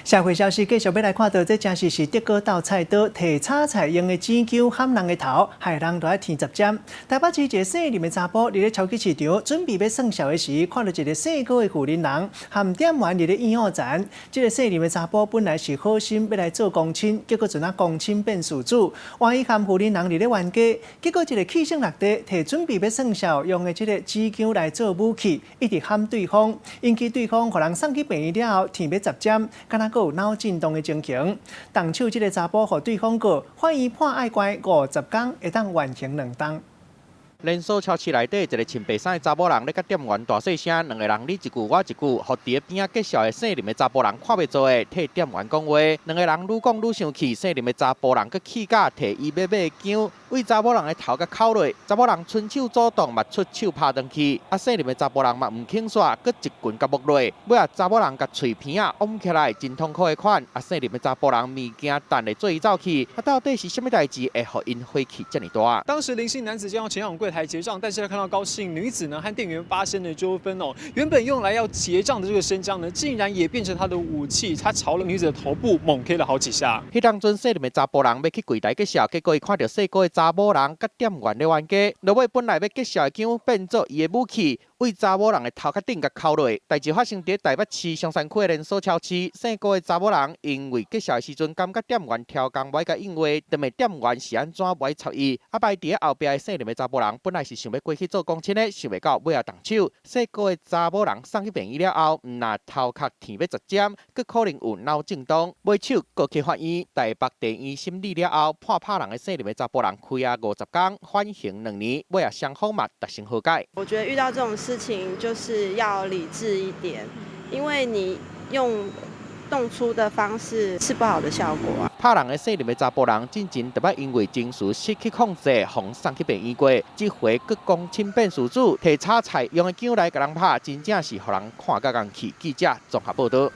社会消息继续要来看到，这真是德国豆菜刀摕炒菜用的剪刀砍人的头，害人都要添10针。台北市一个姓林的查甫，伫咧超级市场准备要算小的时，看到一个姓高的妇人人含店员伫咧验货站。这个姓林的查甫本来是好心要来做公亲，结果阵啊公亲变事主，万一含妇人人伫咧冤家，结果一个气性落地，摕准备要算小用的这个剪刀来做武器，一直喊对方，引起对方互人送去病院了后，添要10针，敢若有脑震荡的情形。动手这个查甫，互对方告，法院判爱关50天，会当缓刑2档。连锁超市内底，一个穿白衫的查某人咧，甲店员大细声，两个人你一句我一句，互伫咧边仔介绍的姓林的查甫人看袂做的，替店员讲话。两个人愈讲愈生气，姓林的查甫人佮气甲摕伊要买的姜，为查某人的头甲敲落，查某人伸手阻挡，嘛出手拍转去。姓林的查甫人嘛唔肯煞，佮一棍甲木落。尾啊，查某人甲嘴片啊往起来，真痛苦的款。姓林的查甫人物件等咧做伊走去，到底是什么代志会互因火气这么大？当时林姓男子将要前往柜台结账，但是他看到高姓女子呢和店员发生了纠纷哦，原本用来要结账的这个生姜呢，竟然也变成他的武器，他朝了女子的头部猛 K 了好几下。迄当阵姓林的查甫人要去柜台介绍，结果伊看到姓高的查某人甲店员咧冤家，落尾本来要介绍的姜变做伊的武器，为查某人的头壳顶甲敲落。代志发生伫台北市松山区的连锁超市，姓高的查某人因为介绍的时阵感觉店员挑工袂甲应话，但问店员是安怎袂插伊，摆伫后壁的姓林的查甫人本来是想要过去做公亲的，想袂到尾后动手，姓高的查某人送去病院了后，毋但头壳添要10针，佮可能有脑震荡，尾手告去法院。台北地院审理了后，判拍人的姓林的查甫人开押50天，缓刑2年，尾啊双方嘛达成和解。我觉得遇到这种事情就是要理智一点，因为你用动粗的方式是不好的效果啊。拍人的姓林的查甫人，之前特别因为情绪失去控制，互送去病院过。这回佮公亲变事主，摕炒菜用的姜来甲人拍，真正是互人看甲人气。记者综合报道。